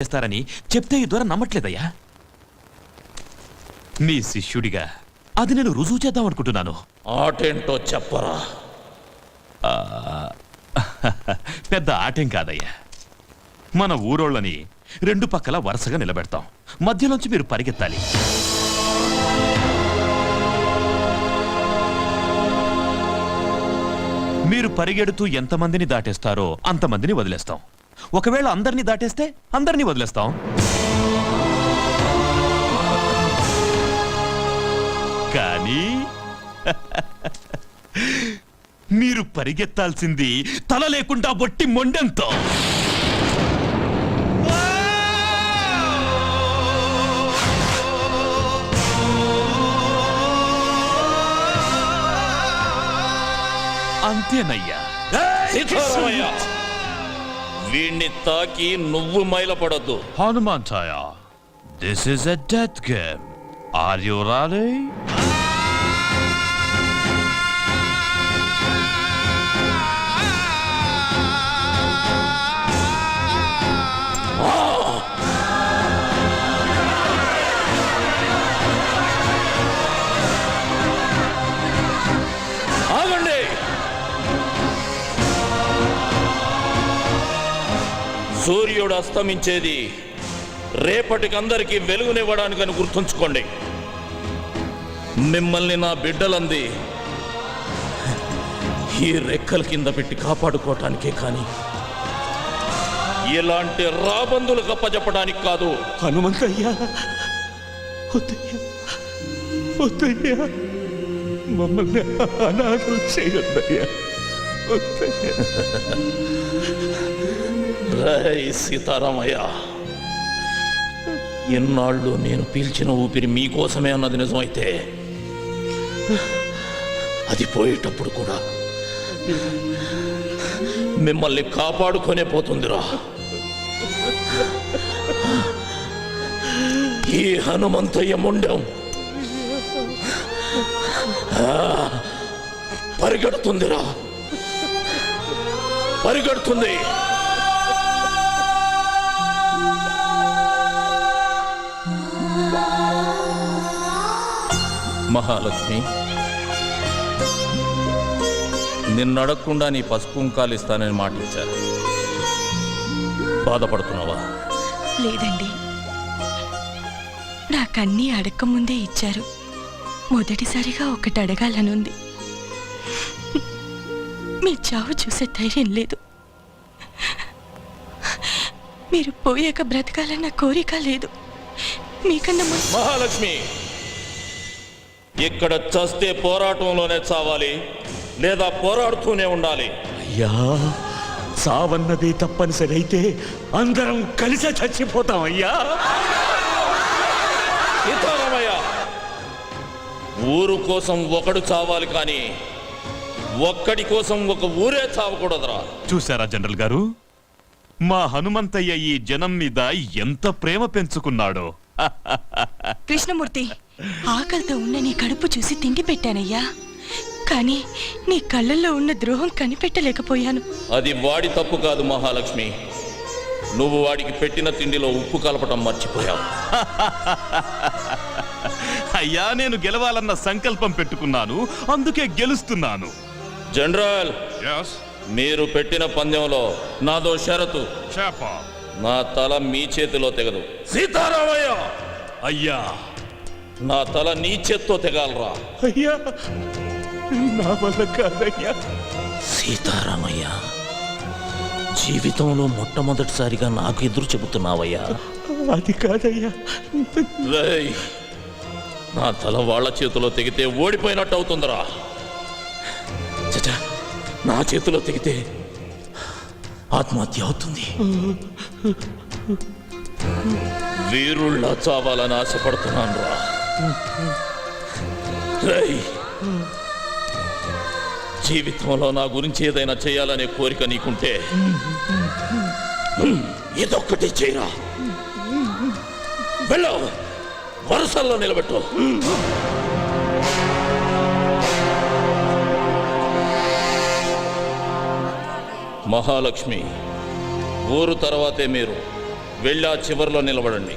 చేస్తారని చెప్తే ఈ ద్వారా నమ్మట్లేదయ్యా. నీ శిష్యుడిగా అది నేను రుజువు చేద్దాం అనుకుంటున్నాను. ఆటేంటో చెప్పరా. పెద్ద ఆటేం కాదయ్యా. మన ఊరోళ్ళని రెండు పక్కల వరుసగా నిలబెడతాం. మధ్యలోంచి మీరు పరిగెత్తాలి. మీరు పరిగెడుతూ ఎంతమందిని దాటేస్తారో అంతమందిని వదిలేస్తాం. ఒకవేళ అందరినీ దాటేస్తే అందరినీ వదిలేస్తాం. కానీ మీరు పరిగెత్తాల్సింది తల లేకుండా బొట్టి మొండెంతో. అంతేనయ్యా. వీణ్ణి తాకి నువ్వు మైలపడద్దు. Hanumanthaiah, this is a death game. Are you ready? ఆగండి. సూర్యుడు అస్తమించేది రేపటికందరికీ వెలుగునివ్వడానికని గుర్తుంచుకోండి. మిమ్మల్ని నా బిడ్డలంది ఈ రెక్కల కింద పెట్టి కాపాడుకోవటానికే కానీ ఇలాంటి రాబందులు గప్పజెప్పడానికి కాదు. హనుమంతయ్యా, మమ్మల్ని అనాథలు చేయొద్దయ్యా. రై సీతారామయ్య, ఎన్నాళ్ళు నేను పీల్చిన ఊపిరి మీకోసమే అన్నది నిజమైతే అది పోయేటప్పుడు కూడా మిమ్మల్ని కాపాడుకొనే పోతుందిరా. ఈ హనుమంతయ్య ముండం పరిగెడుతుందిరా, పరిగెడుతుంది. మహాలక్ష్మి, నిన్నడగకుండా నీ పసుపు కుంకాలు ఇస్తానని మాట ఇచ్చారు. బాధపడుతున్నావా? లేదండి, నాకన్నీ అడగకముందే ఇచ్చారు. మొదటిసారిగా ఒకటి అడగాలనుంది. మీ చావు చూసే ధైర్యం లేదు. మీరు పోయాక బ్రతకాలన్న కోరిక లేదు. మీకన్నా మహాలక్ష్మి, ఇక్కడ చస్తే పోరాటంలోనే చావాలి, లేదా పోరాడుతూనే ఉండాలి. అయ్యా, సావన్నది తప్పనిసరి అయితే అందరం కలిసే చచ్చిపోతాం అయ్యా. సీతారామయ్య, ఊరు కోసం ఒకడు చావాలి, కానీ ఒక్కడి కోసం ఒక ఊరే చావకూడదురా. చూశారా జనరల్ గారు, మా హనుమంతయ్య ఈ జనం మీద ఎంత ప్రేమ పెంచుకున్నాడో. కృష్ణమూర్తి, ఆకలితో ఉన్న నీ కడుపు చూసి తిండి పెట్టానయ్యా, కానీ నీ కళ్ళల్లో ఉన్న ద్రోహం కనిపెట్టలేకపోయాను. అది వాడి తప్పు కాదు మహాలక్ష్మి, నువ్వు వాడికి పెట్టిన తిండిలో ఉప్పు కలపటం మర్చిపోయావు. అయ్యా, నేను గెలవాలన్న సంకల్పం పెట్టుకున్నాను, అందుకే గెలుస్తున్నాను. జనరల్, మీరు పెట్టిన పందెంలో నాదో షరతు. నా తల మీ చేతిలో తెగదు. సీతారామయ్య, అయ్యా, నా తల నీ చేత్తో తెగాలరా. అయ్యా, నా వల్ల కాదయ్యా. సీతారామయ్య, జీవితంలో మొట్టమొదటిసారిగా నాకు ఎదురు చెబుతున్నావయ్యా. అది కాదయ్యా. రేయ్, నా తల వాళ్ళ చేతిలో తెగితే ఓడిపోయినట్టు అవుతుందిరా. చచా, నా చేతిలో తెగితే ఆత్మహత్య అవుతుంది. వీరుళ్ళ చావాలని ఆశపడుతున్నాను రా. రేయ్, జీవితంలో నా గురించి ఏదైనా చేయాలనే కోరిక నీకుంటే ఇదొక్కటి చేయరా. వెళ్ళు, వరుసల్లో నిలబెట్టు. మహాలక్ష్మి, ఊరు తర్వాతే మీరు. వెళ్ళి ఆ చివరిలో నిలబడండి.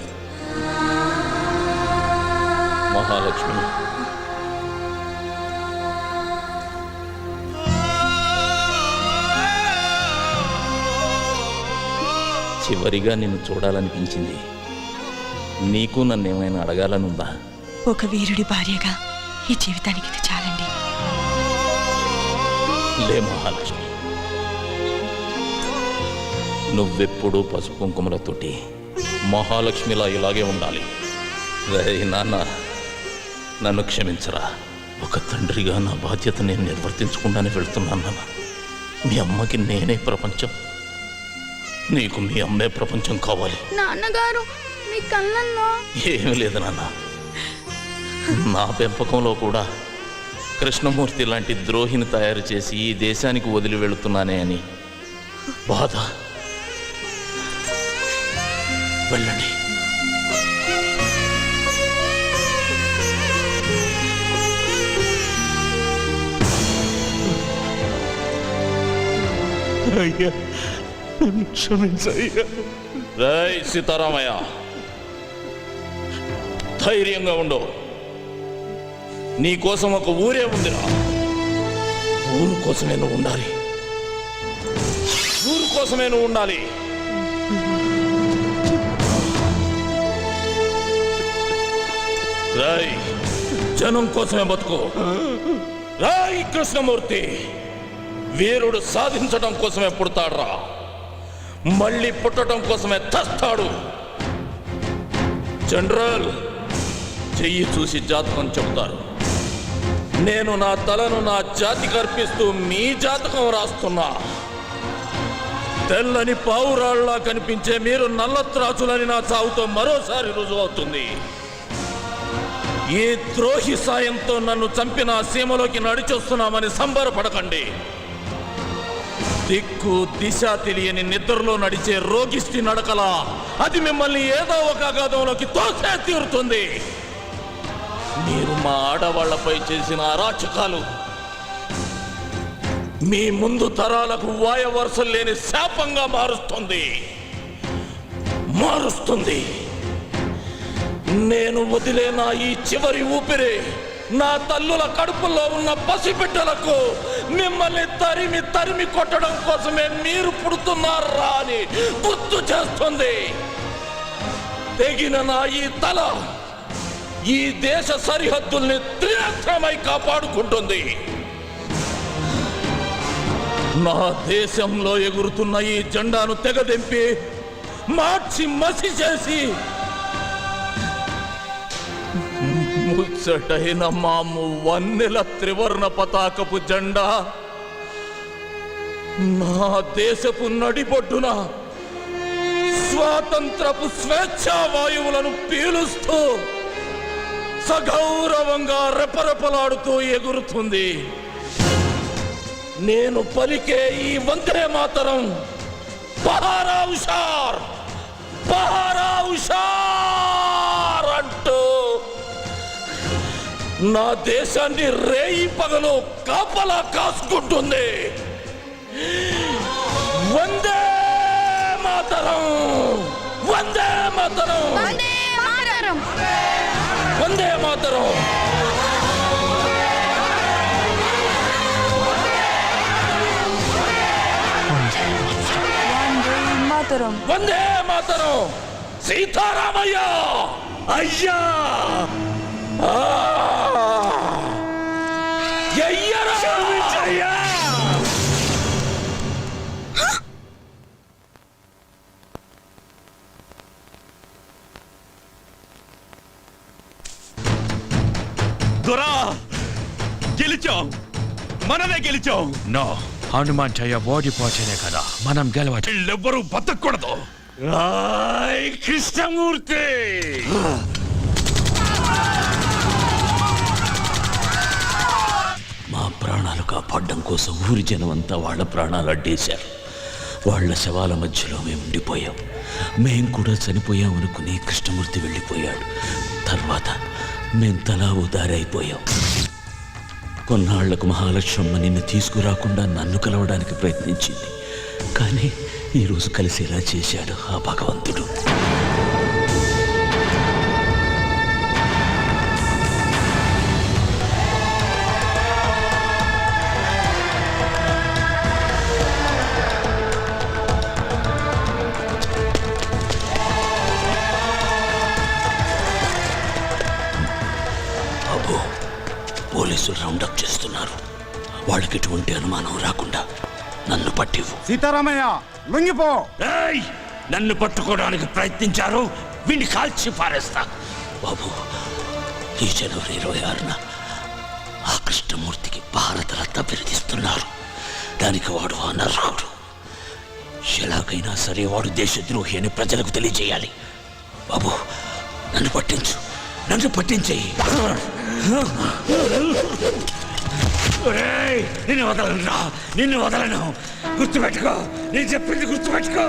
మహాలక్ష్మి, చివరిగా నిన్ను చూడాలనిపించింది. నీకు నన్ను ఏమైనా అడగాలనుందా? ఒక వీరుడి భార్యగా ఈ జీవితానికి ఇది చాలండి. లే మహాలక్ష్మి, నువ్వెప్పుడూ పసుపు కుంకుమలతోటి మహాలక్ష్మిలా ఇలాగే ఉండాలి. రేయ్ నాన్న, నన్ను క్షమించరా. ఒక తండ్రిగా నా బాధ్యత నేను నిర్వర్తించకుండానే వెళ్తున్నాను నాన్న. మీ అమ్మకి నేనే ప్రపంచం, నీకు మీ అమ్మే ప్రపంచం కావాలి. నాన్నగారు మీ కళ్ళల్లో ఏమీ లేదు నాన్న, నా పెంపకంలో కూడా కృష్ణమూర్తి లాంటి ద్రోహిని తయారు చేసి ఈ దేశానికి వదిలి వెళుతున్నానే అని బాధ. వెళ్ళండి. అయ్యా నన్ను క్షమించయ్యా. రేయ్ సీతారామయ్య, ధైర్యంగా ఉండు. నీ కోసం ఒక ఊరే ఉందిరా. ఊరు కోసమే నువ్వు ఉండాలి, ఊరు కోసమే నువ్వు ఉండాలి. రాయ్, జనం కోసమే బతుకు. రాయ్ కృష్ణమూర్తి, వీరుడు సాధించడం కోసమే పుడతాడురా, మళ్ళీ పుట్టడం కోసమే తస్తాడు. జనరల్, చెయ్యి చూసి జాతకం చెబుతారు. నేను నా తలను నా జాతికి అర్పిస్తూ మీ జాతకం రాస్తున్నా. తెల్లని పావురాళ్లా కనిపించే మీరు నల్లత్రాచులని నా చావుతో మరోసారి రుజువు అవుతుంది. ఈ ద్రోహి సాయంతో నన్ను చంపిన సీమలోకి నడిచొస్తున్నామని సంబరపడకండి. దిక్కు దిశ తెలియని నిద్రలో నడిచే రోగిష్టి నడకలా అది మిమ్మల్ని ఏదో ఒక అగాధంలోకి తోసే తీరుతుంది. మీరు మా ఆడవాళ్లపై చేసిన అరాచకాలు మీ ముందు తరాలకు వాయవరుసలు లేని శాపంగా మారుస్తుంది. నేను వదిలేన ఈ చివరి ఊపిరి నా తల్లుల కడుపులో ఉన్న పసిబిడ్డలకు మిమ్మల్ని తరిమి తరిమి కొట్టడం కోసమే మీరు పుడుతున్నారా అని గుర్తు చేస్తుంది. తెగిన నా ఈ తల ఈ దేశ సరిహద్దుల్ని త్రినేత్రమై కాపాడుకుంటుంది. నా దేశంలో ఎగురుతున్న ఈ జెండాను తెగదెంపి మార్చి మసి చేసి ముచ్చటైన మాము వన్నెల త్రివర్ణ పతాకపు జెండా నా దేశపు నడిబొడ్డున స్వాతంత్రపు స్వేచ్ఛా వాయువులను పీలుస్తూ సగౌరవంగా రెపరెపలాడుతూ ఎగురుతుంది. నేను పలికే ఈ వందే మాతరం బహారా హుషార్, బహారా హుషార్ అంటూ నా దేశాన్ని రేయి పగలు కాపలా కాసుకుంటుంది. వందే మాతరం, వందే మాతరం, వందే మాతరం, వందే మాతరం. వందే మాతరం. సీతారామయ్య అయ్యా ఎయ్యరా. క్షమించయ్యా. దొరా, గెలిచాం, మనమే గెలిచాం. నో, హనుమాన్ చెయ్య ఓడిపోతేనే కదా మనం గెలవచ్చు. వీళ్ళెవ్వరూ బతకూడదు. రాయ్ కృష్ణమూర్తి, మా ప్రాణాలు కాపాడడం కోసం ఊరి జనం అంతా వాళ్ళ ప్రాణాలు అడ్డేశారు. వాళ్ళ శవాల మధ్యలో మేము ఉండిపోయాం. మేం కూడా చనిపోయాం అనుకుని కృష్ణమూర్తి వెళ్ళిపోయాడు. తర్వాత మేం తలా ఉదారైపోయాం. కొన్నాళ్లకు మహాలక్ష్మమ్మ నిన్ను తీసుకురాకుండా నన్ను కలవడానికి ప్రయత్నించింది. కానీ ఈరోజు కలిసేలా చేశాడు ఆ భగవంతుడు. అబ్బో, పోలీసులు రౌండప్ చేస్తున్నారు. వాళ్ళకి ఎటువంటి అనుమానం రాకుండా నన్ను పట్టివు. సీతారామయ్య లొంగిపో. ఏయ్! నన్ను పట్టుకోవడానికి ప్రయత్నించారు, వీడిని కాల్చి పారేస్తా. బాబు, ఈ జనవరి 26న ఆ కృష్ణమూర్తికి భారతరత్న బిరుదిస్తున్నారు. దానికి వాడు అనర్హుడు. ఎలాగైనా సరే వాడు దేశద్రోహి అని ప్రజలకు తెలియజేయాలి. బాబు, నన్ను పట్టించు, నన్ను పట్టించేయి. ఒరేయ్! నిన్ను వదలను రా, నిన్ను వదలను. గుర్తుపెట్టుకో, నేను చెప్పింది గుర్తుపెట్టుకో.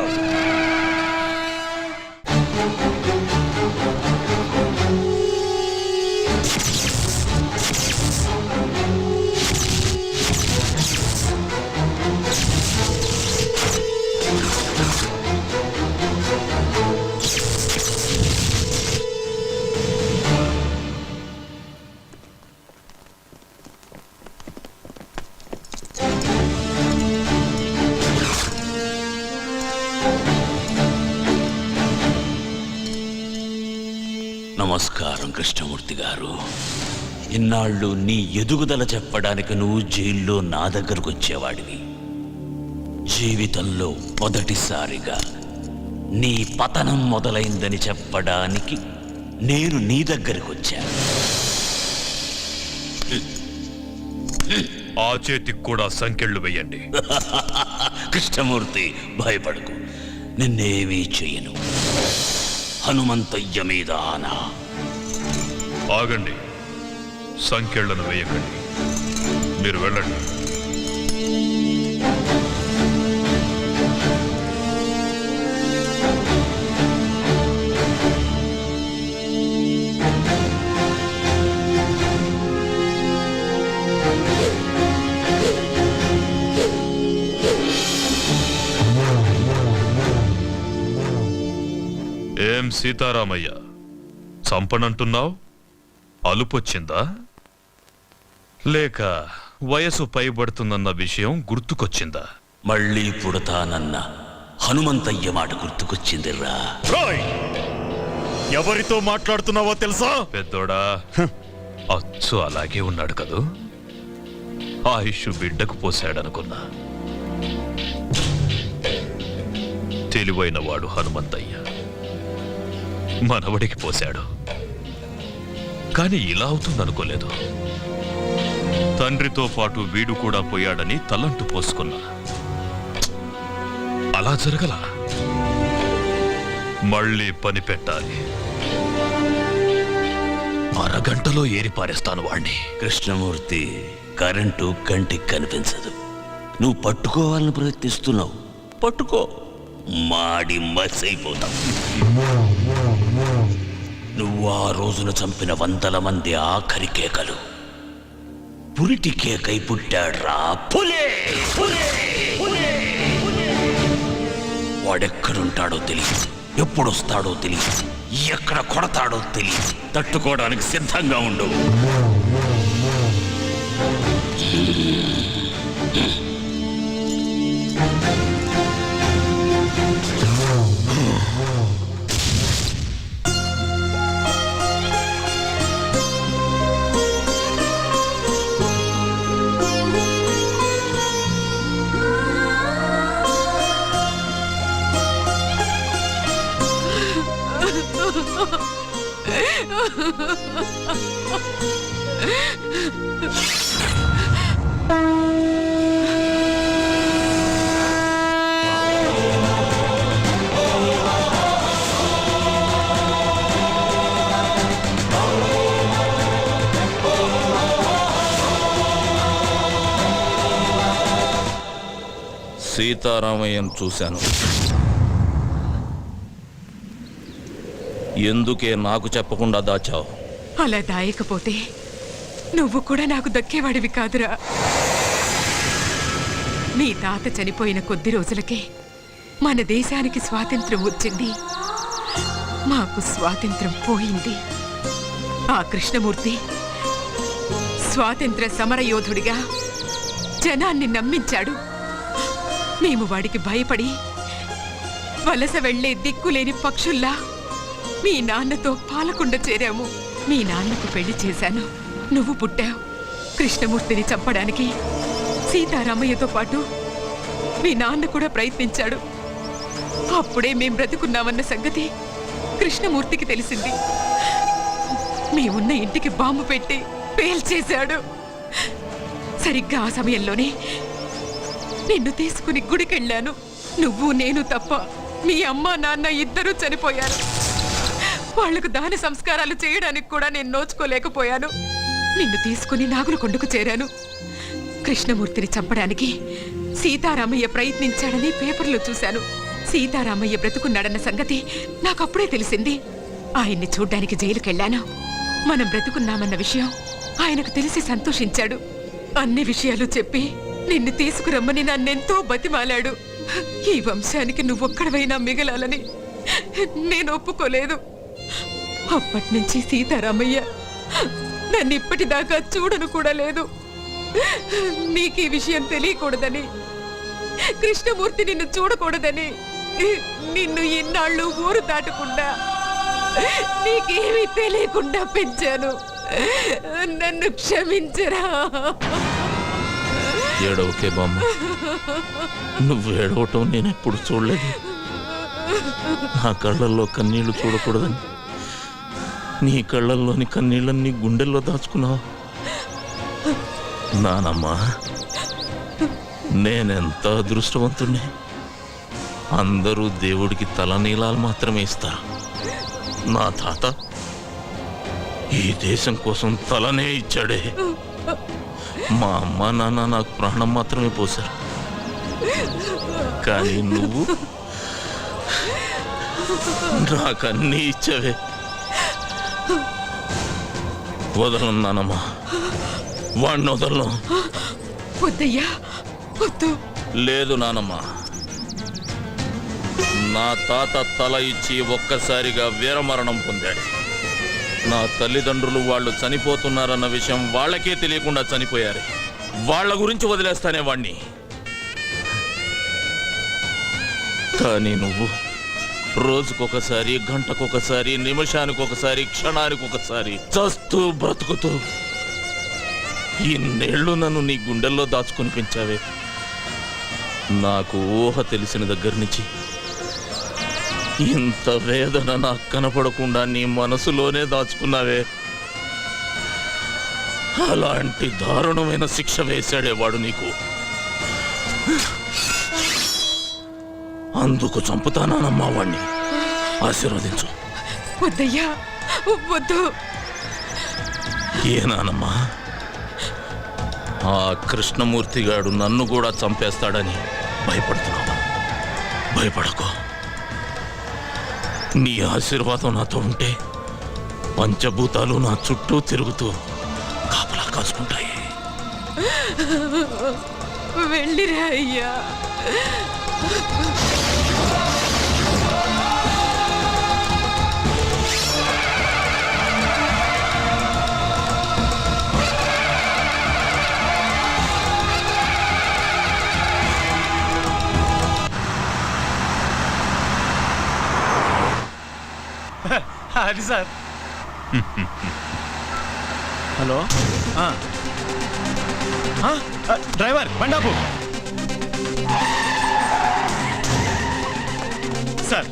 నమస్కారం కృష్ణమూర్తి గారు. ఇన్నాళ్ళు నీ ఎదుగుదల చెప్పడానికి నువ్వు జైల్లో నా దగ్గరకు వచ్చేవాడివి. జీవితంలో మొదటిసారిగా నీ పతనం మొదలైందని చెప్పడానికి నేను నీ దగ్గరకు వచ్చాను. ఆ చేతికి కూడా సంకెళ్ళు వేయండి. కృష్ణమూర్తి, భయపడకు, నిన్నేమీ చెయ్యను. హనుమంతయ్య మీద ఆనా. ఆగండి, సంకెళ్లను వేయకండి. మీరు వెళ్ళండి. ఏం సీతారామయ్య, చంపనంటున్నావు? అలుపొచ్చిందా? లేక వయసు పైబడుతుందన్న విషయం గుర్తుకొచ్చిందా? మళ్ళీ పుడతానన్న హనుమంతయ్య మాట గుర్తుకొచ్చిందిరా. ఎవరితో మాట్లాడుతున్నావో తెలుసా? పెద్దోడా, అచ్చు అలాగే ఉన్నాడు కదూ. ఆయుష్ బిడ్డకు పోశాడనుకున్నా. తెలివైన వాడు హనుమంతయ్య మనవడికి పోశాడు. కాని ఇలా అవుతుందనుకోలేదు. తండ్రితో పాటు వీడు కూడా పోయాడని తలంటు పోసుకున్నా. అలా జరగలా. మళ్ళీ పని పెట్టాలి. అరగంటలో ఏరిపారేస్తాను వాణ్ణి. కృష్ణమూర్తి, కరెంటు కంటికి కనిపించదు. నువ్వు పట్టుకోవాలని ప్రయత్నిస్తున్నావు. పట్టుకో, మాడి మసైపోతావు. నువ్వు ఆ రోజున చంపిన 100 మంది ఆఖరి కేకలు పురిటి కేకై పుట్టాడ్రా. పులే! వాడెక్కడుంటాడో తెలియదు, ఎప్పుడొస్తాడో తెలియదు, ఎక్కడ కొడతాడో తెలియదు. తట్టుకోవడానికి సిద్ధంగా ఉండు. సీతారామయ్యను చూశాను. ఎందుకే నాకు చెప్పకుండా దాచావు? అలా దాయకపోతే నువ్వు కూడా నాకు దక్కేవాడివి కాదురా. నీ తాత చనిపోయిన కొద్ది రోజులకే మన దేశానికి స్వాతంత్రం వచ్చింది, మాకు స్వాతంత్రం పోయింది. ఆ కృష్ణమూర్తి స్వాతంత్ర సమరయోధుడిగా జనాన్ని నమ్మించాడు. మేము వాడికి భయపడి వలస వెళ్లే దిక్కులేని పక్షుల్లా మీ నాన్నతో పాలకుండ చేరాము. మీ నాన్నకు పెళ్లి చేశాను, నువ్వు పుట్టావు. కృష్ణమూర్తిని చంపడానికి సీతారామయ్యతో పాటు మీ నాన్న కూడా ప్రయత్నించాడు. అప్పుడే మేం బ్రతుకున్నామన్న సంగతి కృష్ణమూర్తికి తెలిసింది. మేమున్న ఇంటికి బాంబు పెట్టి పేల్చేశాడు. సరిగ్గా ఆ సమయంలోనే నిన్ను తీసుకుని గుడికెళ్ళాను. నువ్వు నేను తప్ప మీ అమ్మ నాన్న ఇద్దరూ చనిపోయారు. వాళ్లకు దాన సంస్కారాలు చేయడానికి కూడా నేను నోచుకోలేకపోయాను. నిన్ను తీసుకుని నాగులకొండకు చేరాను. కృష్ణమూర్తిని చంపడానికి సీతారామయ్య ప్రయత్నించాడని పేపర్లో చూశాను. సీతారామయ్య బ్రతుకున్నాడన్న సంగతి నాకప్పుడే తెలిసింది. ఆయన్ని చూడ్డానికి జైలుకెళ్ళాను. మనం బ్రతుకున్నామన్న విషయం ఆయనకు తెలిసి సంతోషించాడు. అన్ని విషయాలు చెప్పి నిన్ను తీసుకురమ్మని నన్నెంతో బతిమాలాడు. ఈ వంశానికి నువ్వొక్కడవైనా మిగలాలని నేను ఒప్పుకోలేదు. అప్పటినుంచి సీతారామయ్య నన్ను ఇప్పటిదాకా చూడను కూడా లేదు. నీకు ఈ విషయం తెలియకూడదని, కృష్ణమూర్తి నిన్ను చూడకూడదని నిన్ను ఇన్నాళ్ళు ఊరు దాటకుండా నీకేమీ తెలియకుండా పెంచాను. నన్ను క్షమించరా. ఏడవకే బామ్మ, నువ్వు ఏడవటం నేను ఎప్పుడు చూడలేదు. నా కళ్ళల్లో కన్నీళ్లు చూడకూడదని నీ కళ్ళల్లోని కన్నీళ్ళని గుండెల్లో దాచుకున్నావు. నానమ్మా, నేనెంత అదృష్టవంతుణ్ణి. అందరూ దేవుడికి తలనీలాలు మాత్రమే ఇస్తారు. నా తాత ఈ దేశం కోసం తలనే ఇచ్చాడే. మా అమ్మ నాన్న నాకు ప్రాణం మాత్రమే పోశారు. కానీ నువ్వు నాకన్నీ ఇచ్చావే. వదలను నానమ్మా, వాడిని వదలను. వద్దయ్యా, వద్దు. లేదు నానమ్మా, నా తాత తల ఇచ్చి ఒక్కసారిగా వీరమరణం పొందాడు. నా తల్లిదండ్రులు వాళ్ళు చనిపోతున్నారన్న విషయం వాళ్ళకే తెలియకుండా చనిపోయారు. వాళ్ళ గురించి వదిలేస్తానే వాణ్ణి. కానీ నువ్వు రోజుకొకసారి, గంటకొకసారి, నిమిషానికొకసారి, క్షణానికొకసారి చస్తూ బ్రతుకుతూ ఇన్నేళ్లు నన్ను నీ గుండెల్లో దాచుకుని పెంచావే. నాకు ఊహ తెలిసిన దగ్గర నుంచి ఇంత వేదన నాకు కనపడకుండా నీ మనసులోనే దాచుకున్నావే. అలాంటి దారుణమైన శిక్ష వేశాడేవాడు నీకు. అందుకు చంపుతానమ్మా వాణ్ణి. ఆశీర్వదించు. వద్దయ్యా, వద్దు. ఏనానమ్మా, ఆ కృష్ణమూర్తిగాడు నన్ను కూడా చంపేస్తాడని భయపడుతున్నావా? భయపడకు. నీ ఆశీర్వాదం నాతో ఉంటే పంచభూతాలు నా చుట్టూ తిరుగుతూ కాపలా కాసుకుంటాయి. వెళ్ళిరా అయ్యా. అది సార్. హలో, డ్రైవర్ బండాపు. సార్,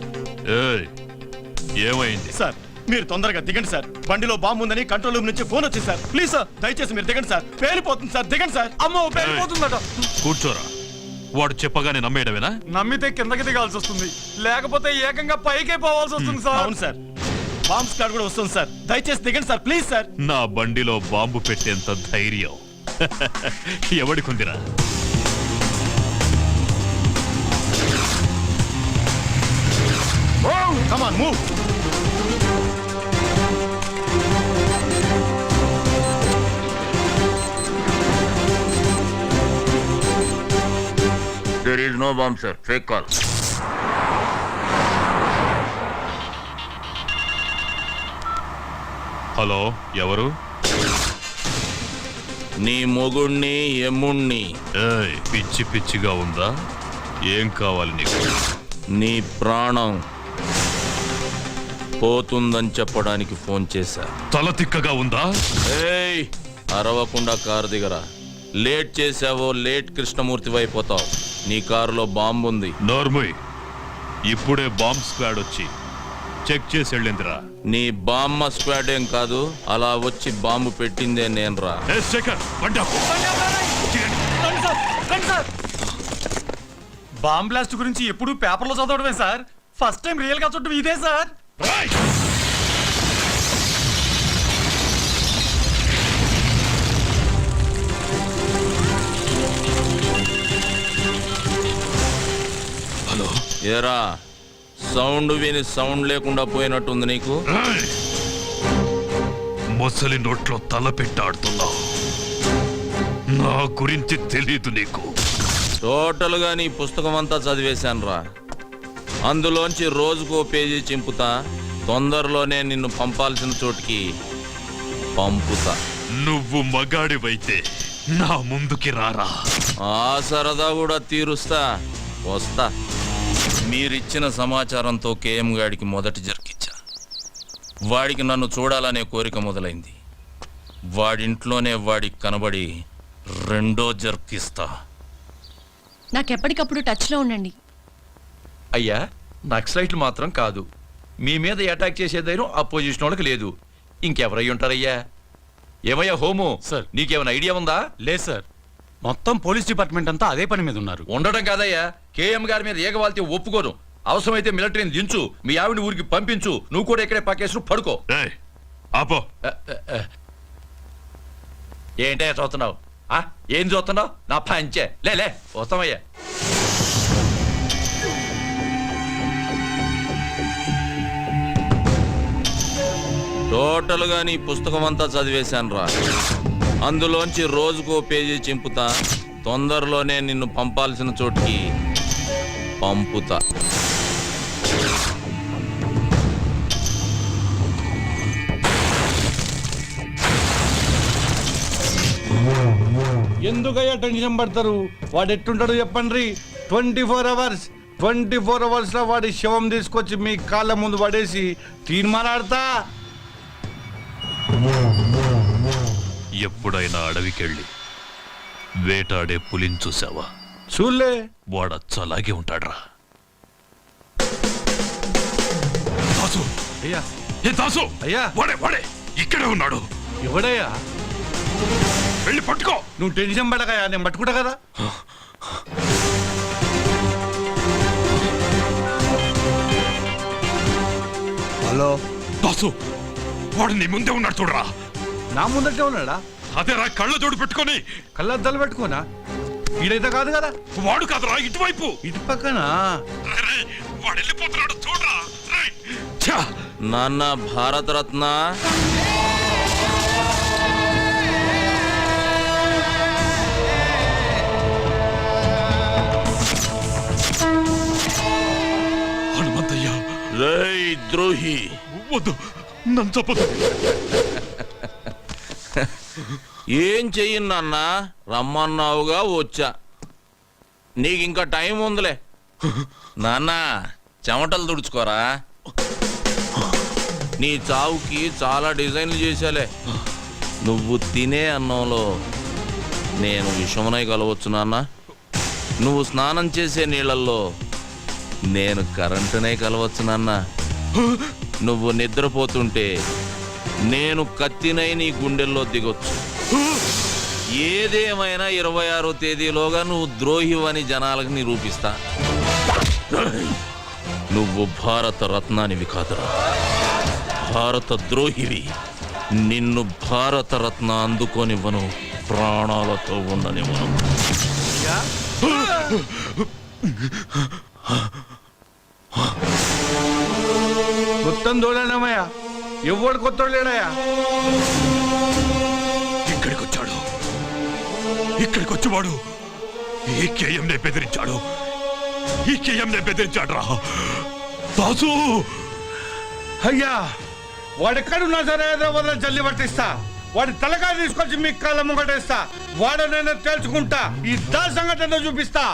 ఏమైంది సార్ మీరు తొందరగా దిగండి సార్. బండిలో బాంబు ఉందని కంట్రోల్ రూమ్ నుంచి ఫోన్ వచ్చింది సార్. ప్లీజ్ సార్, దయచేసి మీరు దిగండి సార్. పేలిపోతుంది సార్, దిగండి సార్. అమ్మో, పేలిపోతుందట. కూర్చోరా. వాడు చెప్పగానే నమ్మేయడమేనా? నమ్మితే కిందకి దిగాల్సి వస్తుంది, లేకపోతే ఏకంగా పైకే పోవాల్సి వస్తుంది సార్. అవును సార్, బాంబ్ స్క్వాడ్ కూడా వస్తుంది సార్. దయచేసి దిగండి సార్, ప్లీజ్ సార్. నా బండిలో బాంబు పెట్టేంత ధైర్యం ఎవడికుందిరా? Come on, move. There is no bomb, sir. Fake call. Hello, ఎవరు? నీ మొగుణ్ణి ఎమ్ముణ్ణి. ఏయ్, పిచ్చి పిచ్చిగా ఉందా? ఏం కావాలి నీకు? నీ ప్రాణం పోతుందని చెప్పడానికి ఫోన్ చేశా. తల తిక్కగా ఉందా? ఏయ్, అరవకుండా కారు దిగరా. లేట్ చేసావో లేట్ కృష్ణమూర్తి అయిపోతావు. నీ కారులో బాంబు ఉంది. నోర్ముయ్, ఇప్పుడే బాంబ్ స్క్వాడ్ వచ్చి చెక్ చేసి వెళ్ళిందిరా. నీ బామ్మ స్క్వాడ్ ఏం కాదు, అలా వచ్చి బాంబు పెట్టిందే నేనురా. ఏ శేఖర్, బండి ఆపు. బాంబ్ బ్లాస్ట్ గురించి ఎప్పుడు పేపర్లో చదవడమే సార్. ఫస్ట్ టైం రియల్ గా చూడటం ఇదే సార్. రైట్. హలో, ఏరా, సౌండ్ విని సౌండ్ లేకుండా పోయినట్టుంది నీకు. ఏయ్! మొసలి నోట్లో తల పెట్టాడుతున్నావు. నా గురించి తెలీదు నీకు. టోటల్గా నీ పుస్తకం అంతా చదివేశానురా. అందులోంచి రోజుకో పేజీ చింపుతా. తొందరలోనే నిన్ను పంపాల్సిన చోటికి పంపుతా. నువ్వు మగాడివైతే నా ముందుకి రారా. ఆ సరదా కూడా తీరుస్తా. వస్తా. మీరిచ్చిన సమాచారంతో కేఎం గాడికి మొదటి జరికిచ్చా. వాడికి నన్ను చూడాలనే కోరిక మొదలైంది. వాడింట్లోనే వాడికి కనబడి రెండో జర్కిస్తా. నాకెప్పటికప్పుడు టచ్లో ఉండండి. అయ్యా, నక్సలైట్లు మాత్రం కాదు, మీ మీద అటాక్ చేసే ధైర్యం అపోజిషన్ వాళ్ళకి లేదు. ఇంకెవరై ఉంటారయ్యా? ఏమయ్యా హోము, సార్. నీకేమైనా ఐడియా ఉందా? లేదు సార్, మొత్తం పోలీస్ డిపార్ట్మెంట్ అంతా అదే పని మీద ఉన్నారు. ఉండడం కాదయ్యా, కేఎం గారి మీద ఏగవాల్తే ఒప్పుకోను. అవసరమైతే మిలిటరీని దించు, మీ ఆవిడ ఊరికి పంపించు. నువ్వు కూడా ఇక్కడే పక్కేసు పడుకో. ఏయ్, ఆపో. ఏంటయ్యా చూస్తున్నావు? ఏం చూస్తున్నావు? నా పంచే లే వస్తామయ్యా. టోటల్గా నీ పుస్తకం అంతా చదివేశానురా. అందులోంచి రోజుకో పేజీ చింపుతా. తొందరలోనే నిన్ను పంపాల్సిన చోటికి పంపుతా. ఎందుకయ్యా టెన్షన్ పడతారు? వాడు ఎట్టుంటాడు చెప్పండి. 24 అవర్స్ లో వాడి శవం తీసుకొచ్చి మీ కాళ్ళ ముందు పడేసి తీర్మానాడతా. ఎప్పుడైనా అడవికెళ్ళి వేటాడే పులిని చూసావా? చూలే. వాడచ్చలాగే ఉంటాడ్రా. దాసు, అయ్యా, ఏ దాసు, అయ్యా. వాడే ఇక్కడే ఉన్నాడు. ఎవడయ్యా? వెళ్ళి పట్టుకో. నువ్వు టెన్షన్ పడకయ్యా, నేను పట్టుకుంటా కదా. హలో దాసు, వాడు నీ ముందే ఉన్నాడు చూడరా. నా ముందటే ఉన్నాడా? అదేరా, కళ్ళ జోడు పెట్టుకొని. కళ్ళద్దాలు పెట్టుకోనా? ఈడైతే కాదు కదా. వాడు కాదురా, ఇటువైపు. ఇటు పక్కన. రేయ్, వాడు వెళ్ళిపోతున్నాడు చూడరా. రేయ్, ఛా! నాన్న భారతరత్న, హనుమంతయ్య. రేయ్ ద్రోహి, వద్దు, నన్ను చెప్పదు. ఏం చెయ్యి నాన్న? రమ్మన్నావుగా వచ్చా. నీకింకా టైం ఉందిలే. నాన్న, చెమటలు తుడుచుకోరా. నీ చావుకి చాలా డిజైన్లు చేశాలే. నువ్వు తినే అన్నంలో నేను విషమునై కలవచ్చు నాన్న. నువ్వు స్నానం చేసే నీళ్ళల్లో నేను కరెంటునే కలవచ్చు నాన్న. నువ్వు నిద్రపోతుంటే నేను కత్తినై నీ గుండెల్లో దిగొచ్చు. ఏదేమైనా 26వ తేదీలోగా నువ్వు ద్రోహివని జనాలకు నిరూపిస్తా. నువ్వు భారత రత్నానివి కాదురా, భారత ద్రోహివి. నిన్ను భారత రత్న అందుకోనివ్వను, ప్రాణాలతో ఉండనివ్వను. మొత్తం దూడనమయ్యా, ఎవడు కొత్త లేడయ్యా. ఇక్కడికి వచ్చేవాడు ఈ కేఎంనే బెదిరించాడు. ఈ కేఎంనే బెదిరించాడు రా. దాసు, అయ్యా, వాడెక్కడున్నా సరే హైదరాబాద్లో జల్లి పట్టిస్తా. వాడి తలకాయ తీసుకొచ్చి మీ కాళ్ళ ముంగటేస్తా. వాడనైనా తేల్చుకుంటా. ఈ దా సంఘటన చూపిస్తా.